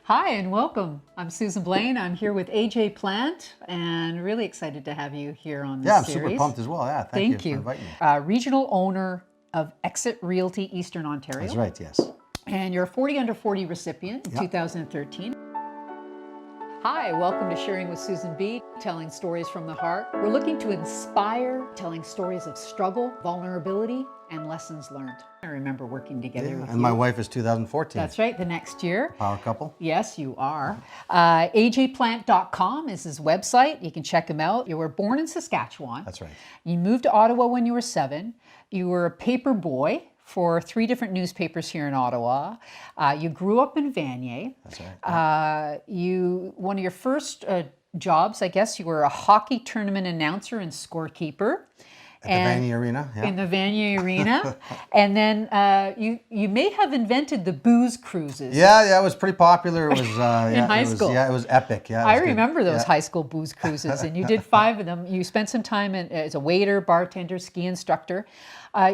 Hi and welcome. I'm Susan Blaine. I'm here with AJ Plant and really excited to have you here on this Yeah, I'm series. super pumped as well. Yeah, thank you for inviting me. Regional owner of Exit Realty Eastern Ontario. That's right, yes. And you're a 40 under 40 recipient in Yep. 2013. Hi, welcome to Sharing with Susan B, telling stories from the heart. We're looking to inspire, telling stories of struggle, vulnerability, and lessons learned. I remember working together with you. And my wife is 2014. That's right, the next year. Power couple. Yes, you are. ajplant.com is his website. You can check him out. You were born in Saskatchewan. That's right. You moved to Ottawa when you were 7. You were a paper boy for 3 different newspapers here in Ottawa. You grew up in Vanier. That's right. One of your first jobs, I guess, you were a hockey tournament announcer and scorekeeper. At the Vanier Arena. Yeah. In the Vanier Arena. And then you may have invented the booze cruises. Yeah, it was pretty popular. It was in high school. It was epic. Yeah, I remember those high school booze cruises, and you did 5 of them. You spent some time as a waiter, bartender, ski instructor.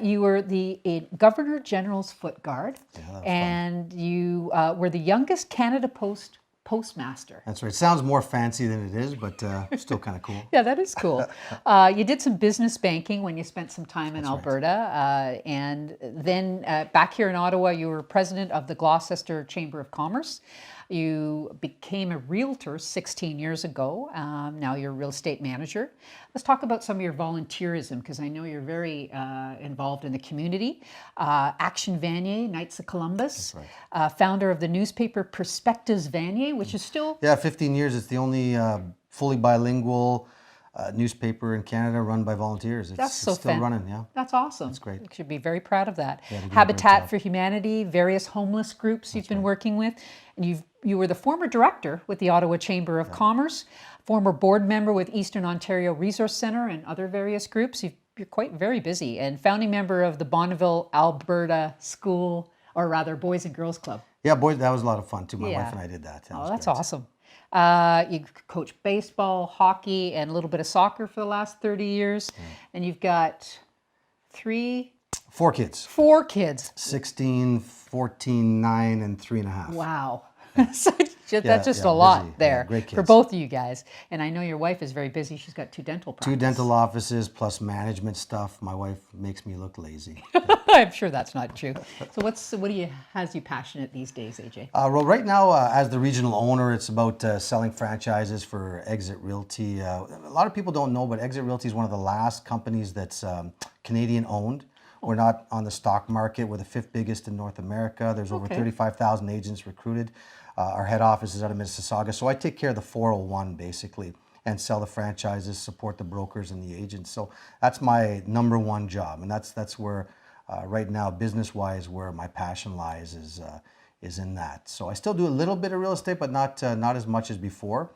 You were the Governor General's foot guard, and you were the youngest Canada Post postmaster. That's right. It sounds more fancy than it is, but still kind of cool. Yeah, that is cool. You did some business banking when you spent some time in Alberta. And then back here in Ottawa, you were president of the Gloucester Chamber of Commerce. You became a realtor 16 years ago. Now you're a real estate manager. Let's talk about some of your volunteerism, because I know you're very involved in the community. Action Vanier, Knights of Columbus, founder of the newspaper Perspectives Vanier, which is still... Yeah, 15 years. It's the only fully bilingual newspaper in Canada run by volunteers. It's still running, yeah. That's awesome. That's great. You should be very proud of that. Habitat for Humanity, various homeless groups you've been working with. And you were the former director with the Ottawa Chamber of Commerce, former board member with Eastern Ontario Resource Centre and other various groups. You're quite very busy, and founding member of the Bonneville, Alberta School, or rather Boys and Girls Club. Yeah, boys, that was a lot of fun too. My wife and I did that. That's awesome. You coach baseball, hockey, and a little bit of soccer for the last 30 years. And you've got 4 kids. 4 kids. 16, 14, 9, and 3.5. Wow. So that's just a lot there for both of you guys. And I know your wife is very busy. She's got 2 dental practices. 2 dental offices plus management stuff. My wife makes me look lazy. I'm sure that's not true. So what has you passionate these days, AJ? Well, right now, as the regional owner, it's about selling franchises for Exit Realty. A lot of people don't know, but Exit Realty is one of the last companies that's Canadian owned. We're not on the stock market. We're the 5th biggest in North America. There's over 35,000 agents recruited. Our head office is out of Mississauga. So I take care of the 401 basically and sell the franchises, support the brokers and the agents. So that's my number 1 job. And that's where right now, business-wise, where my passion lies is in that. So I still do a little bit of real estate, but not as much as before,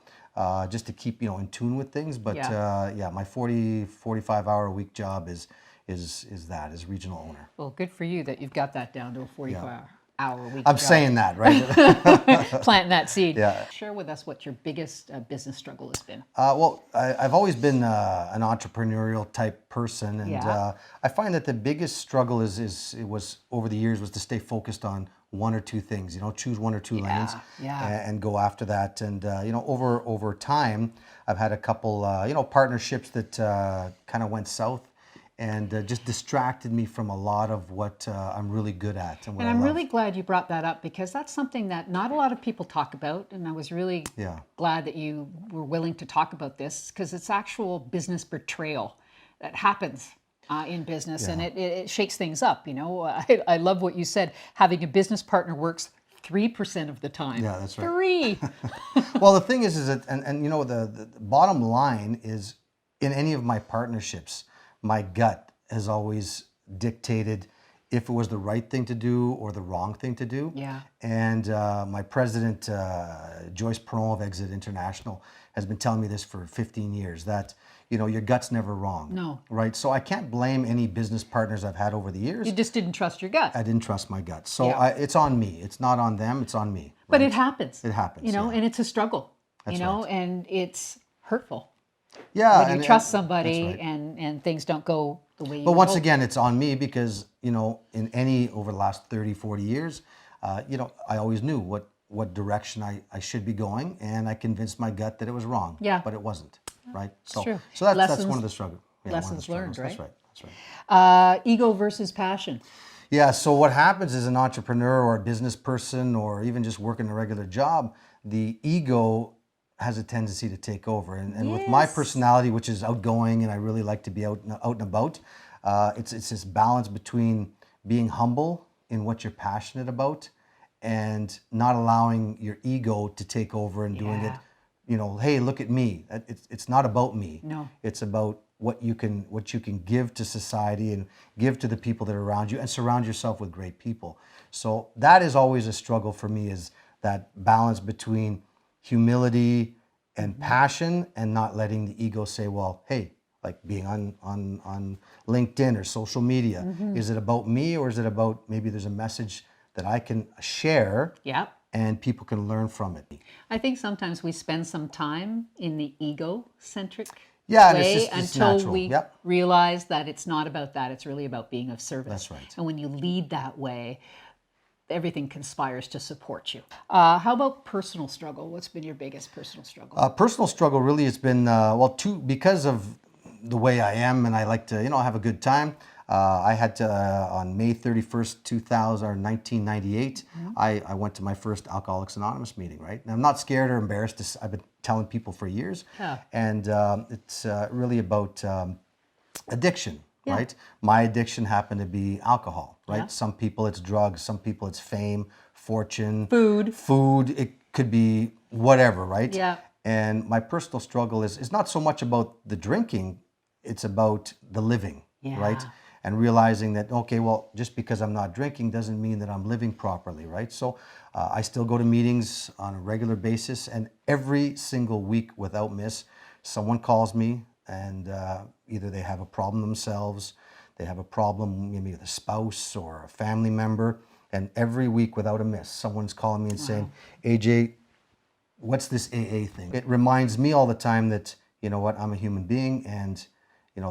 just to keep in tune with things. But my 45 hour a week job is regional owner. Well, good for you that you've got that down to a 45 hour a week I'm job. saying that, right? Planting that seed. Yeah. Share with us what your biggest business struggle has been. Well, I've always been an entrepreneurial type person, and I find that the biggest struggle was over the years was to stay focused on 1 or 2 things. Choose 1 or 2 lanes and go after that. And over time, I've had a couple partnerships that kind of went south. And just distracted me from a lot of what I'm really good at. And I'm really glad you brought that up, because that's something that not a lot of people talk about. And I was really glad that you were willing to talk about this, because it's actual business betrayal that happens in business, and it shakes things up. I love what you said. Having a business partner works 3% of the time. Yeah, that's right. 3. Well, the thing is that, and the bottom line is, in any of my partnerships, my gut has always dictated if it was the right thing to do or the wrong thing to do. Yeah. And my president, Joyce Peron of Exit International, has been telling me this for 15 years, that your gut's never wrong. No. Right? So I can't blame any business partners I've had over the years. You just didn't trust your gut. I didn't trust my gut. So it's on me. It's not on them. It's on me. Right? But it happens. It happens. And it's a struggle. That's right. And it's hurtful. Yeah, when you trust somebody and things don't go the way you But once again, it's on me because, over the last 30, 40 years, I always knew what what direction I should be going, and I convinced my gut that it was wrong. Yeah. But it wasn't, right? So, true. so that's Lessons- one of the struggles. Yeah, one of the lessons learned, struggles. right? That's right. Ego versus passion. Yeah, so what happens is an entrepreneur or a business person or even just working a regular job, the ego has a tendency to take over. And with my Yes. personality, which is outgoing and I really like to be out and about, it's this balance between being humble in what you're passionate about and not allowing your ego to take over and doing it, Yeah. hey, look at me. It's not about me. No. It's about what you can give to society and give to the people that are around you, and surround yourself with great people. So that is always a struggle for me, is that balance between humility and passion, and not letting the ego say, well, hey, like being on LinkedIn or social media, is it about me, or is it about maybe there's a message that I can share Yeah. and people can learn from it? I think sometimes we spend some time in the ego-centric Yeah, and way it's until natural. we Yep. realize that it's not about that. It's really about being of service. That's right. And when you lead that way, everything conspires to support you. How about personal struggle? What's been your biggest personal struggle? Personal struggle really has been, because of the way I am and I like to, have a good time. I had to, on May 31st, 1998, I went to my first Alcoholics Anonymous meeting, right? And I'm not scared or embarrassed. I've been telling people for years. Yeah. And it's really about addiction, Yeah. right? My addiction happened to be alcohol, right? Yeah. Some people it's drugs, some people it's fame, fortune, Food. it could be whatever, right? Yeah. And my personal struggle is not so much about the drinking, it's about the living, right? Yeah. And realizing that, okay, well, just because I'm not drinking doesn't mean that I'm living properly, right? So I still go to meetings on a regular basis, and every single week without miss, someone calls me, and either they have a problem themselves, they have a problem maybe with a spouse or a family member, and every week without a miss, someone's calling me and saying, AJ, what's this AA thing? It reminds me all the time that, you know what, I'm a human being, and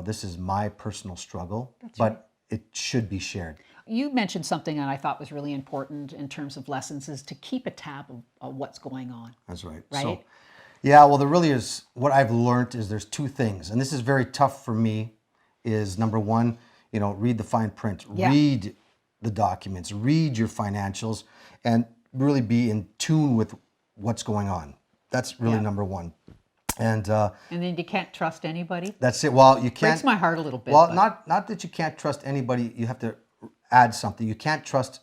this is my personal struggle, but it should be shared. You mentioned something that I thought was really important in terms of lessons, is to keep a tab of what's going on. That's right. Right? So, yeah, well, there really is, what I've learned is there's two things, and this is very tough for me, is number one, read the fine print, Yeah. read the documents, read your financials, and really be in tune with what's going on. That's really Yeah. number one. And And then you can't trust anybody. that's it. Well, you can't. Breaks my heart a little bit. Well, but- not that you can't trust anybody. You have to add something. You can't trust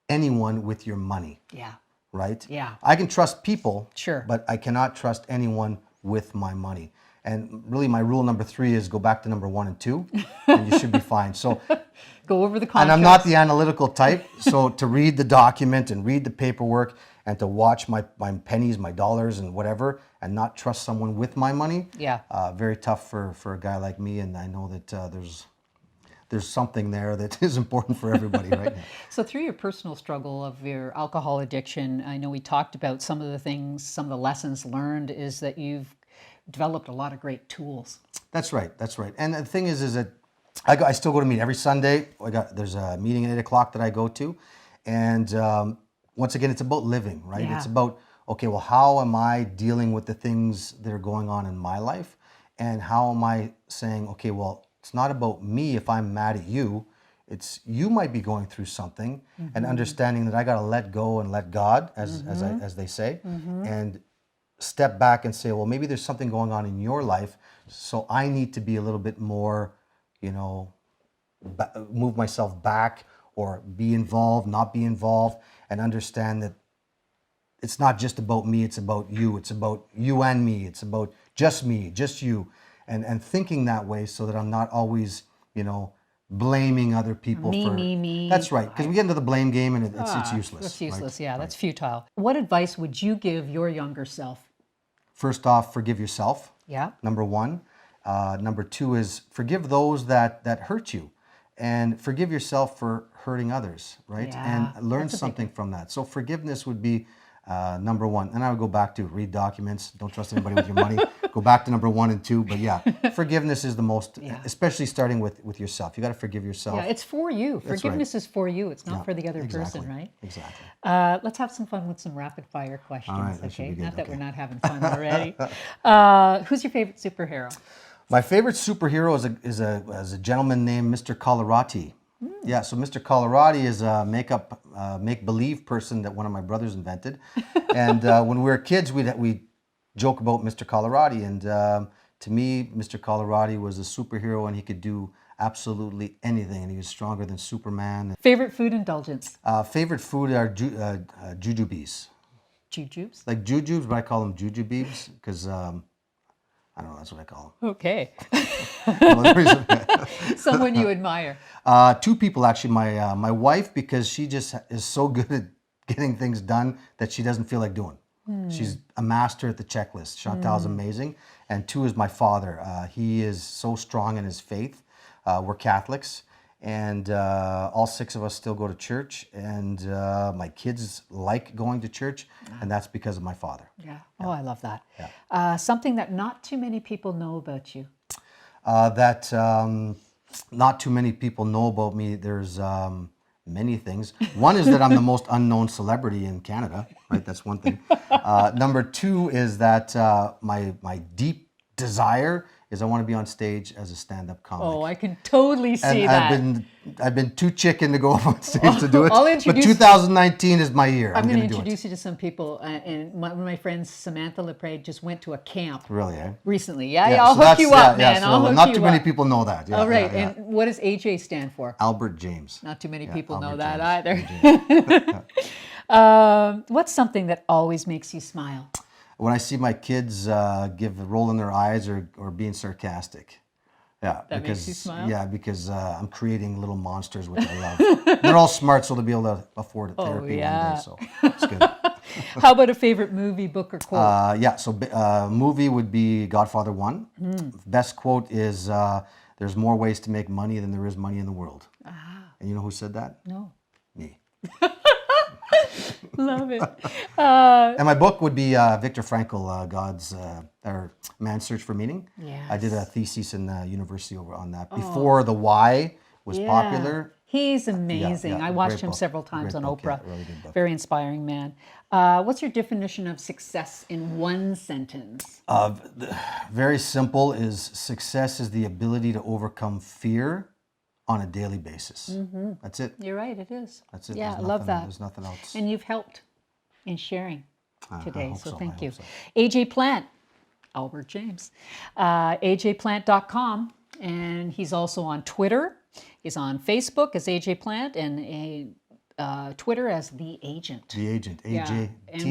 anyone with your money, Yeah. right? Yeah. I can trust people, Sure. but I cannot trust anyone with my money. And really, my rule number 3 is go back to number 1 and 2, and you should be fine. So, Go over the and contract. I'm not the analytical type, so to read the document and read the paperwork and to watch my pennies, my dollars, and whatever, and not trust someone with my money, Yeah. very tough for a guy like me. And I know that there's something there that is important for everybody right now. So through your personal struggle of your alcohol addiction, I know we talked about some of the things, some of the lessons learned, is that you've developed a lot of great tools. That's right. That's right. And the thing is that I still go to meet every Sunday. There's a meeting at 8 o'clock that I go to, and once again, it's about living, right? Yeah. It's about, okay, well, how am I dealing with the things that are going on in my life, and how am I saying, okay, well, it's not about me if I'm mad at you. It's you might be going through something, and understanding that I got to let go and let God, as they say, and step back and say, well, maybe there's something going on in your life, so I need to be a little bit more, move myself back, or be involved, not be involved, and understand that it's not just about me, it's about you. It's about you and me. It's about just me, just you. And thinking that way, so that I'm not always, blaming other people for... Me. That's right, because we get into the blame game, and it's useless. That's useless, right? yeah, that's futile. What advice would you give your younger self? First off, forgive yourself, Yeah. number 1. Number 2 is forgive those that hurt you, and forgive yourself for hurting others, right? Yeah, And learn that's a big something from that. So forgiveness would be Number one, and I would go back to read documents. Don't trust anybody with your money. Go back to number 1 and 2. But yeah, forgiveness is the most, especially starting with yourself. You got to forgive yourself. Yeah, it's for you. That's Forgiveness right. is for you. It's not for the other Exactly. person, right? Exactly. Let's have some fun with some rapid fire questions, All right, that should okay? be good, Not that okay. we're not having fun already. Who's your favorite superhero? My favorite superhero is a gentleman named Mr. Colorati. Yeah, so Mr. Colorati is a make-believe person that one of my brothers invented. And when we were kids, we joke about Mr. Colorati. And to me, Mr. Colorati was a superhero, and he could do absolutely anything. And he was stronger than Superman. Favorite food indulgence? Favorite food are jujubes. Jujubes? Like jujubes, but I call them jujubes because I don't know, that's what I call them. Okay. Well, the reason- Someone you admire? 2 people actually. My wife, because she just is so good at getting things done that she doesn't feel like doing. She's a master at the checklist. Chantal's amazing. And 2 is my father. He is so strong in his faith. We're Catholics, and all 6 of us still go to church. And my kids like going to church, and that's because of my father. Yeah. Oh, I love that. Something that not too many people know about you? That not too many people know about me. There's many things. One is that I'm the most unknown celebrity in Canada, right? That's one thing. Number 2 is that my deep desire is I want to be on stage as a stand-up comic. Oh, I can totally see And that. I've been too chicken to go up on stage to do it. I'll But introduce- 2019 is my year. I'm going to gonna do it. introduce you to some people. And one of my friends, Samantha Lepre, just went to a camp Really, eh? recently. Yeah, Yeah, I'll so hook that's- you up, yeah, man. so I'll hook not you too many up. people know that. Yeah, All right. yeah, yeah. And what does AJ stand for? Albert James. Not too many Yeah, people know Albert that James. either. What's something that always makes you smile? When I see my kids rolling their eyes or being sarcastic. Yeah, That because makes you smile? yeah, because I'm creating little monsters which I love. They're all smart, so they'll be able to afford a therapy yeah. one day. So it's good. How about a favorite movie, book, or quote? Yeah, so movie would be Godfather 1. Best quote is, "There's more ways to make money than there is money in the world." And you know who said that? No. Me. Love it. And my book would be Viktor Frankl, or Man's Search for Meaning. I did a thesis in the university over on that before the Why was popular. He's amazing. yeah, I watched great him book. several times Great on book, Oprah. yeah, really good book. Very inspiring man. What's your definition of success in one sentence? Very simple. Is success is the ability to overcome fear on a daily basis. That's it. You're right, it is. That's it. Yeah, There's I love nothing- that. There's nothing else. And you've helped in sharing today, hope so so, I thank hope you. so. AJ Plant, Albert James, ajplant.com, and he's also on Twitter. He's on Facebook as AJ Plant, and Twitter as The Agent. The Agent. Yeah, AJ. and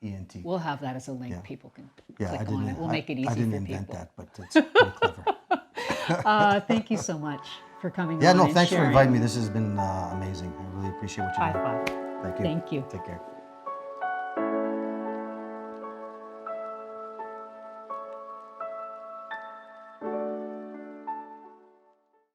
THEAJENT. We'll have that as a link. People can Yeah, click I didn't. on it. We'll make it easy I didn't for invent people. that, but it's pretty clever. Thank you so much for coming Yeah, on no, and thanks for sharing. inviting me. This has been amazing. I really appreciate what you're High doing. five. Thank you. Thank you. Take care.